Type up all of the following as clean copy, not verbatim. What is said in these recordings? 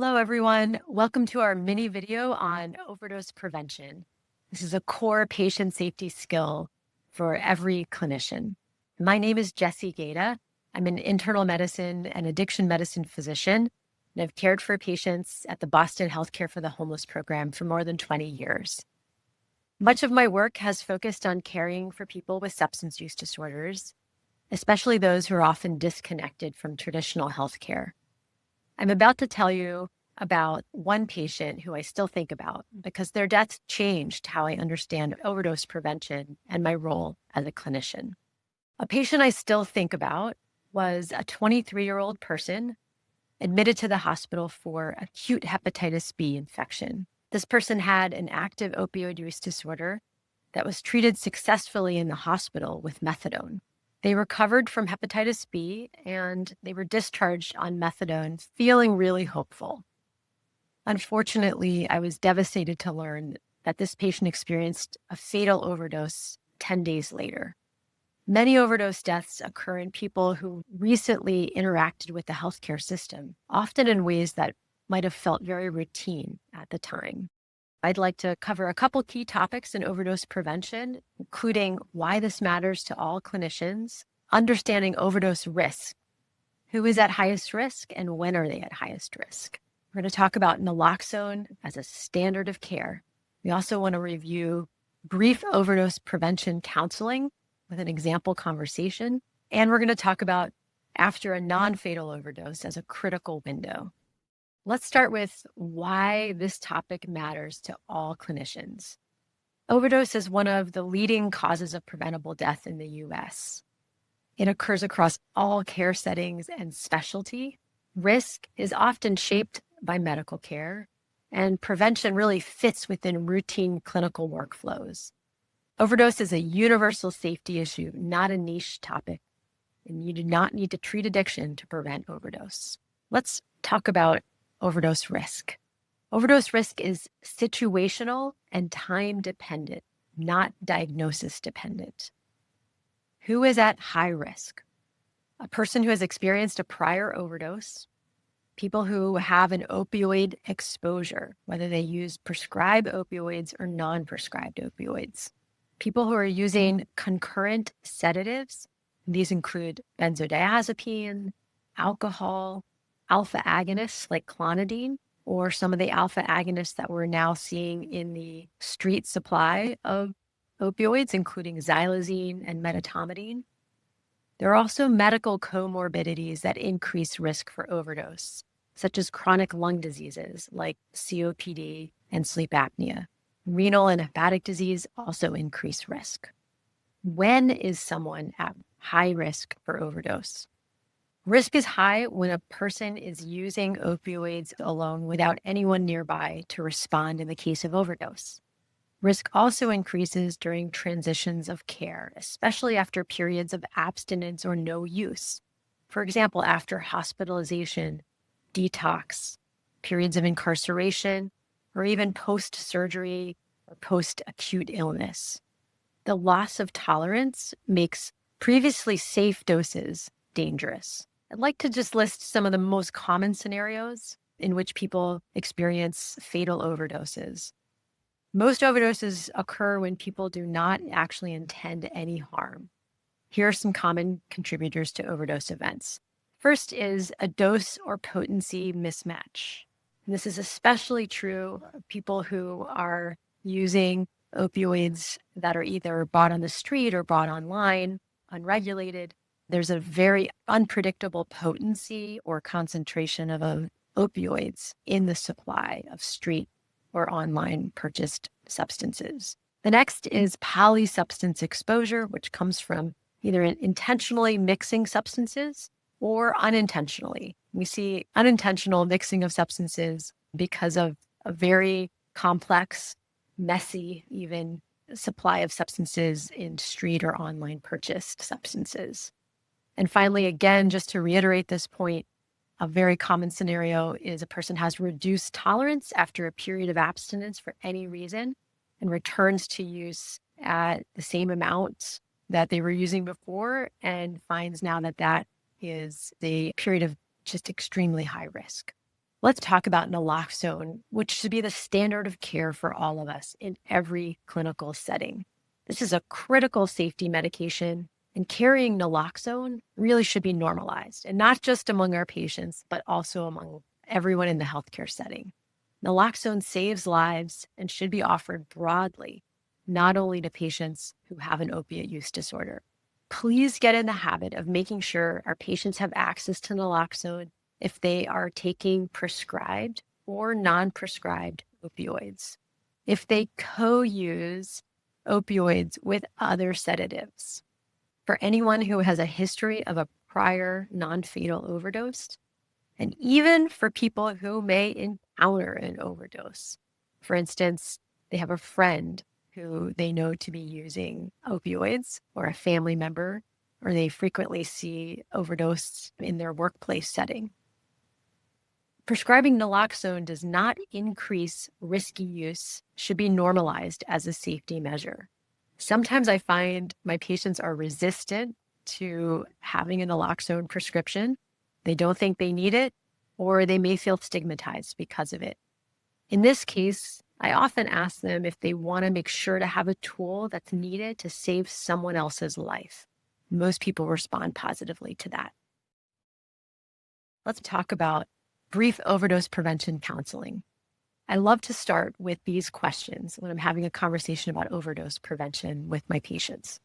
Hello, everyone. Welcome to our mini video on overdose prevention. This is a core patient safety skill for every clinician. My name is Jessie Gaeta. I'm an internal medicine and addiction medicine physician, and I've cared for patients at the Boston Healthcare for the Homeless program for more than 20 years. Much of my work has focused on caring for people with substance use disorders, especially those who are often disconnected from traditional healthcare. I'm about to tell you about one patient who I still think about because their death changed how I understand overdose prevention and my role as a clinician. A patient I still think about was a 23-year-old person admitted to the hospital for acute hepatitis B infection. This person had an active opioid use disorder that was treated successfully in the hospital with methadone. They recovered from hepatitis B and they were discharged on methadone, feeling really hopeful. Unfortunately, I was devastated to learn that this patient experienced a fatal overdose 10 days later. Many overdose deaths occur in people who recently interacted with the healthcare system, often in ways that might have felt very routine at the time. I'd like to cover a couple key topics in overdose prevention, including why this matters to all clinicians, understanding overdose risk, who is at highest risk and when are they at highest risk. We're going to talk about naloxone as a standard of care. We also want to review brief overdose prevention counseling with an example conversation. And we're going to talk about after a non-fatal overdose as a critical window. Let's start with why this topic matters to all clinicians. Overdose is one of the leading causes of preventable death in the US. It occurs across all care settings and specialty. Risk is often shaped by medical care, and prevention really fits within routine clinical workflows. Overdose is a universal safety issue, not a niche topic, and you do not need to treat addiction to prevent overdose. Let's talk about overdose risk. Overdose risk is situational and time dependent, not diagnosis dependent. Who is at high risk? A person who has experienced a prior overdose, people who have an opioid exposure, whether they use prescribed opioids or non-prescribed opioids, people who are using concurrent sedatives. These include benzodiazepine, alcohol, alpha agonists like clonidine, or some of the alpha agonists that we're now seeing in the street supply of opioids, including xylazine and medetomidine. There are also medical comorbidities that increase risk for overdose, such as chronic lung diseases like COPD and sleep apnea. Renal and hepatic disease also increase risk. When is someone at high risk for overdose? Risk is high when a person is using opioids alone without anyone nearby to respond in the case of overdose. Risk also increases during transitions of care, especially after periods of abstinence or no use. For example, after hospitalization, detox, periods of incarceration, or even post-surgery or post-acute illness. The loss of tolerance makes previously safe doses dangerous. I'd like to just list some of the most common scenarios in which people experience fatal overdoses. Most overdoses occur when people do not actually intend any harm. Here are some common contributors to overdose events. First is a dose or potency mismatch. And this is especially true of people who are using opioids that are either bought on the street or bought online, unregulated. There's a very unpredictable potency or concentration of opioids in the supply of street or online purchased substances. The next is polysubstance exposure, which comes from either intentionally mixing substances or unintentionally. We see unintentional mixing of substances because of a very complex, messy, even supply of substances in street or online purchased substances. And finally, again, just to reiterate this point, a very common scenario is a person has reduced tolerance after a period of abstinence for any reason and returns to use at the same amount that they were using before and finds now that that is a period of just extremely high risk. Let's talk about naloxone, which should be the standard of care for all of us in every clinical setting. This is a critical safety medication, and carrying naloxone really should be normalized, and not just among our patients, but also among everyone in the healthcare setting. Naloxone saves lives and should be offered broadly, not only to patients who have an opiate use disorder. Please get in the habit of making sure our patients have access to naloxone if they are taking prescribed or non-prescribed opioids, if they co-use opioids with other sedatives. For anyone who has a history of a prior non-fatal overdose, and even for people who may encounter an overdose. For instance, they have a friend who they know to be using opioids, or a family member, or they frequently see overdose in their workplace setting. Prescribing naloxone does not increase risky use, should be normalized as a safety measure. Sometimes I find my patients are resistant to having a naloxone prescription. They don't think they need it, or they may feel stigmatized because of it. In this case, I often ask them if they want to make sure to have a tool that's needed to save someone else's life. Most people respond positively to that. Let's talk about brief overdose prevention counseling. I love to start with these questions when I'm having a conversation about overdose prevention with my patients.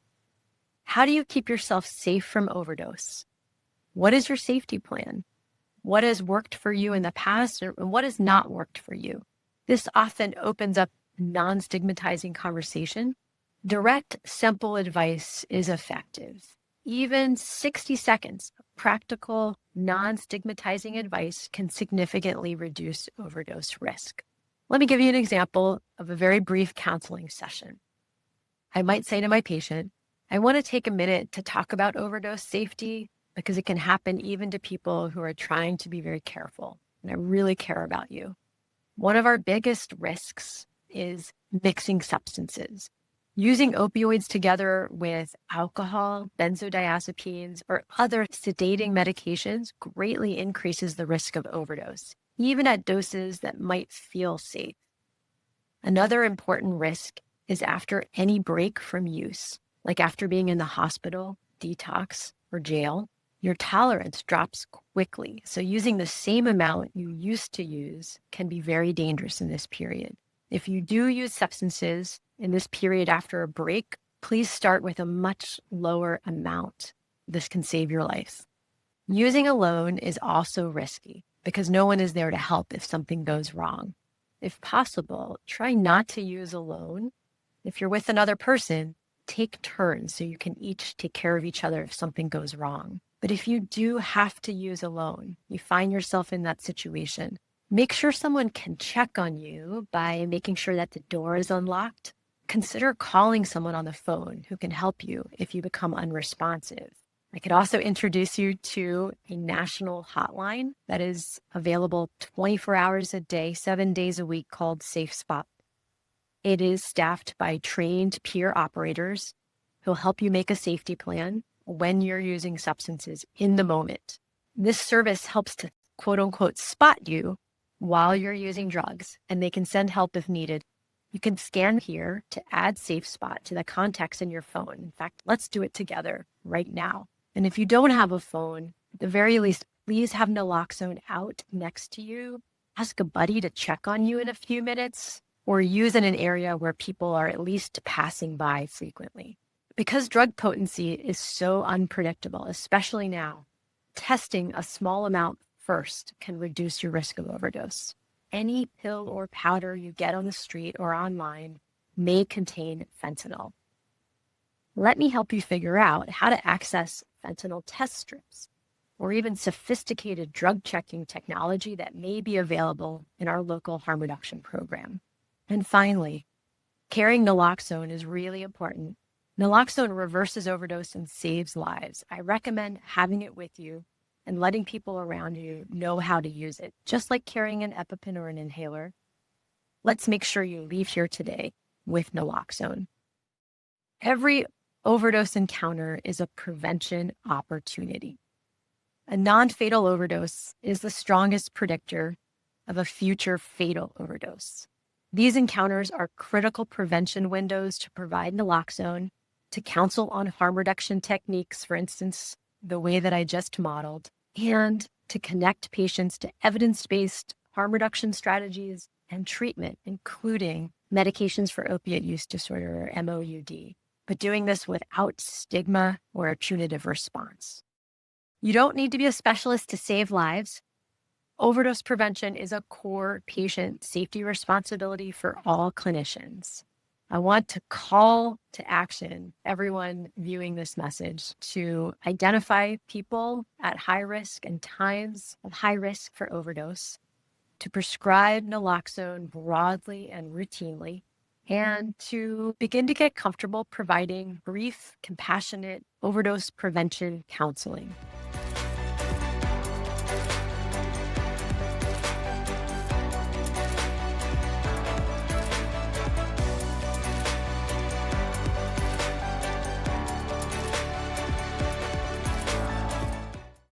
How do you keep yourself safe from overdose? What is your safety plan? What has worked for you in the past, and what has not worked for you? This often opens up a non-stigmatizing conversation. Direct, simple advice is effective. Even 60 seconds of practical, non-stigmatizing advice can significantly reduce overdose risk. Let me give you an example of a very brief counseling session. I might say to my patient, I want to take a minute to talk about overdose safety because it can happen even to people who are trying to be very careful, and I really care about you. One of our biggest risks is mixing substances. Using opioids together with alcohol, benzodiazepines, or other sedating medications greatly increases the risk of overdose, even at doses that might feel safe. Another important risk is after any break from use, like after being in the hospital, detox, or jail, your tolerance drops quickly. So using the same amount you used to use can be very dangerous in this period. If you do use substances in this period after a break, please start with a much lower amount. This can save your life. Using alone is also risky because no one is there to help if something goes wrong. If possible, try not to use alone. If you're with another person, take turns so you can each take care of each other if something goes wrong. But if you do have to use alone, you find yourself in that situation, make sure someone can check on you by making sure that the door is unlocked. Consider calling someone on the phone who can help you if you become unresponsive. I could also introduce you to a national hotline that is available 24 hours a day, 7 days a week, called Safe Spot. It is staffed by trained peer operators who'll help you make a safety plan when you're using substances in the moment. This service helps to quote unquote spot you while you're using drugs, and they can send help if needed. You can scan here to add Safe Spot to the contacts in your phone. In fact, let's do it together right now. And if you don't have a phone, at the very least, please have naloxone out next to you. Ask a buddy to check on you in a few minutes, or use in an area where people are at least passing by frequently. Because drug potency is so unpredictable, especially now, testing a small amount first can reduce your risk of overdose. Any pill or powder you get on the street or online may contain fentanyl. Let me help you figure out how to access fentanyl test strips, or even sophisticated drug checking technology that may be available in our local harm reduction program. And finally, carrying naloxone is really important. Naloxone reverses overdose and saves lives. I recommend having it with you and letting people around you know how to use it, just like carrying an EpiPen or an inhaler. Let's make sure you leave here today with naloxone. Every overdose encounter is a prevention opportunity. A non-fatal overdose is the strongest predictor of a future fatal overdose. These encounters are critical prevention windows to provide naloxone, to counsel on harm reduction techniques, for instance, the way that I just modeled, and to connect patients to evidence-based harm reduction strategies and treatment, including medications for opiate use disorder, or MOUD, but doing this without stigma or a punitive response. You don't need to be a specialist to save lives. Overdose prevention is a core patient safety responsibility for all clinicians. I want to call to action everyone viewing this message to identify people at high risk and times of high risk for overdose, to prescribe naloxone broadly and routinely, and to begin to get comfortable providing brief, compassionate overdose prevention counseling.